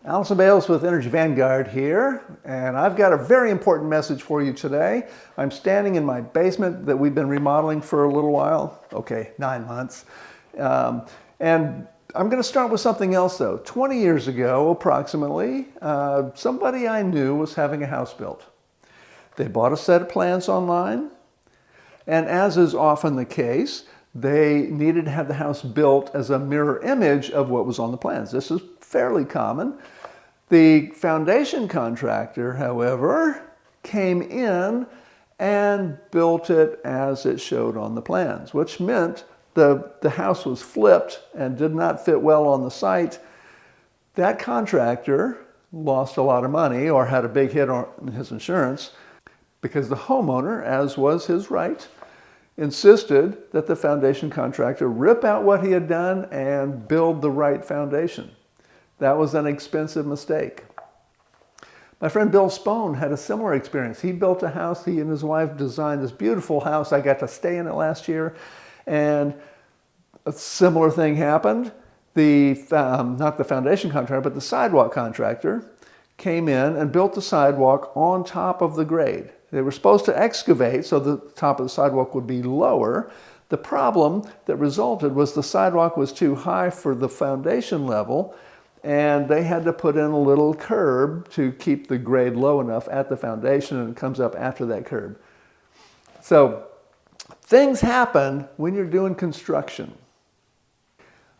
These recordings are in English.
Allison Bales with Energy Vanguard here, and I've got a very important message for you today. I'm standing in my basement that we've been remodeling for a little while, okay, 9 months. And I'm going to start with something else though. 20 years ago, approximately, somebody I knew was having a house built. They bought a set of plans online, and as is often the case, they needed to have the house built as a mirror image of what was on the plans. This is fairly common. The foundation contractor, however, came in and built it as it showed on the plans, which meant the house was flipped and did not fit well on the site. That contractor lost a lot of money or had a big hit on his insurance because the homeowner, as was his right, insisted that the foundation contractor rip out what he had done and build the right foundation. That was an expensive mistake. My friend Bill Spohn had a similar experience. He built a house. He and his wife designed this beautiful house. I got to stay in it last year, and a similar thing happened. Not the foundation contractor, but the sidewalk contractor came in and built the sidewalk on top of the grade. They were supposed to excavate so the top of the sidewalk would be lower. The problem that resulted was the sidewalk was too high for the foundation level, and they had to put in a little curb to keep the grade low enough at the foundation, and it comes up after that curb. So things happen when you're doing construction.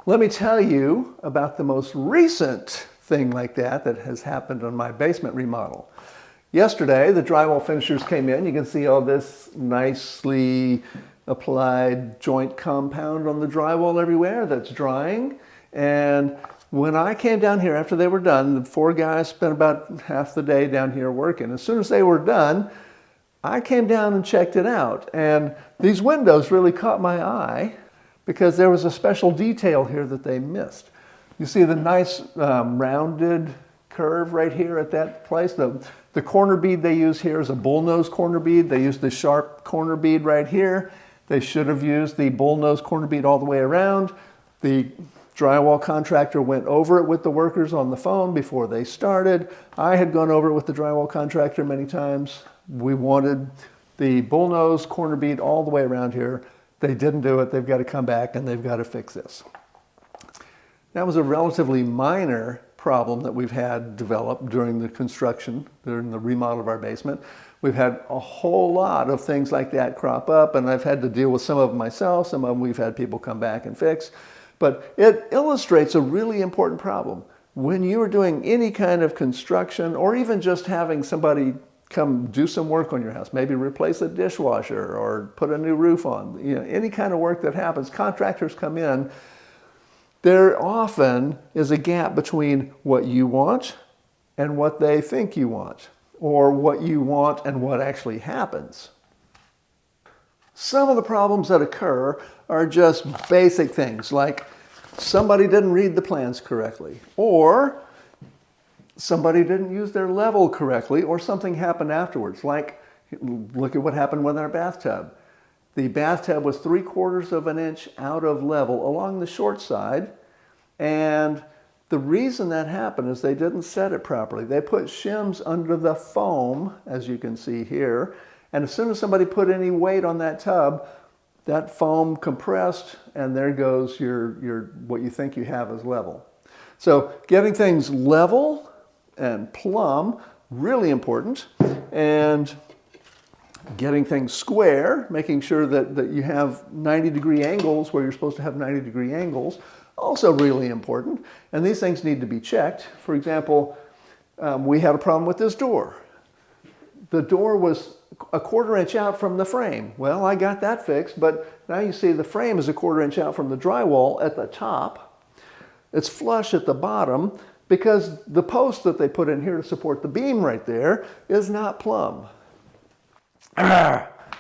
Let me tell you about the most recent thing like that has happened on my basement remodel. Yesterday, the drywall finishers came in. You can see all this nicely applied joint compound on the drywall everywhere that's drying. And when I came down here after they were done, the 4 guys spent about half the day down here working. As soon as they were done, I came down and checked it out. And these windows really caught my eye because there was a special detail here that they missed. You see the nice rounded curve right here at that place. The corner bead they use here is a bullnose corner bead. They used the sharp corner bead right here. They should have used the bullnose corner bead all the way around. The drywall contractor went over it with the workers on the phone before they started. I had gone over it with the drywall contractor many times. We wanted the bullnose corner bead all the way around here. They didn't do it. They've got to come back and they've got to fix this. That was a relatively minor problem that we've had develop during the construction, during the remodel of our basement. We've had a whole lot of things like that crop up, and I've had to deal with some of them myself. Some of them we've had people come back and fix. But it illustrates a really important problem. When you are doing any kind of construction, or even just having somebody come do some work on your house, maybe replace a dishwasher or put a new roof on, any kind of work that happens, contractors come in, there often is a gap between what you want and what they think you want, or what you want and what actually happens. Some of the problems that occur are just basic things like somebody didn't read the plans correctly, or somebody didn't use their level correctly, or something happened afterwards. Like, look at what happened with our bathtub. The bathtub was 3/4 of an inch out of level along the short side, and the reason that happened is they didn't set it properly. They put shims under the foam, as you can see here, and as soon as somebody put any weight on that tub, that foam compressed, and there goes your what you think you have as level. So getting things level and plumb, really important, and getting things square, making sure that you have 90-degree angles where you're supposed to have 90-degree angles, also really important. And these things need to be checked. For example, we had a problem with this door. The door was 1/4 inch out from the frame. Well, I got that fixed, but now you see the frame is 1/4 inch out from the drywall at the top. It's flush at the bottom because the post that they put in here to support the beam right there is not plumb.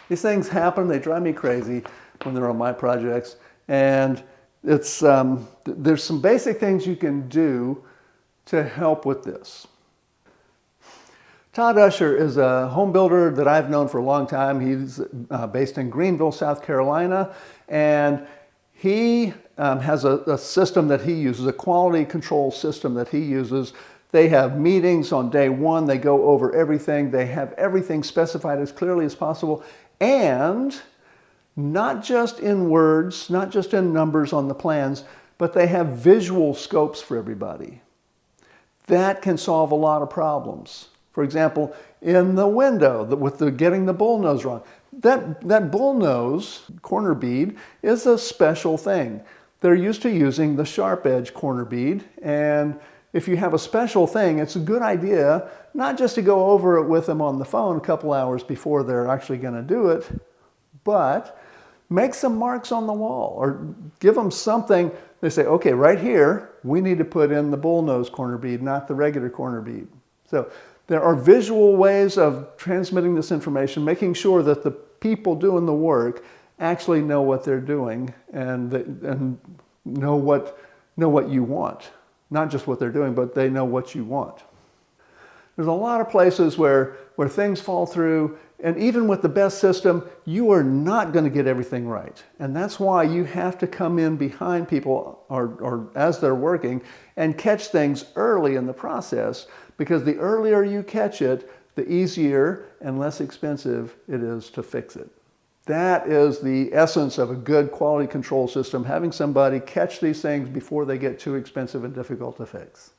These things happen. They drive me crazy when they're on my projects. And there's some basic things you can do to help with this. Todd Usher is a home builder that I've known for a long time. He's based in Greenville, South Carolina, and He has a system that he uses, a quality control system that he uses. They have meetings on day one. They go over everything. They have everything specified as clearly as possible. And not just in words, not just in numbers on the plans, but they have visual scopes for everybody. That can solve a lot of problems. For example, in the window, with the getting the bullnose wrong, that bullnose corner bead is a special thing. They're used to using the sharp edge corner bead, and if you have a special thing, it's a good idea not just to go over it with them on the phone a couple hours before they're actually going to do it, but make some marks on the wall or give them something. They say, okay, right here, we need to put in the bullnose corner bead, not the regular corner bead. So there are visual ways of transmitting this information, making sure that the people doing the work actually know what they're doing and know what you want. Not just what they're doing, but they know what you want. There's a lot of places where things fall through, and even with the best system, you are not going to get everything right. And that's why you have to come in behind people or as they're working and catch things early in the process, because the earlier you catch it, the easier and less expensive it is to fix it. That is the essence of a good quality control system, having somebody catch these things before they get too expensive and difficult to fix.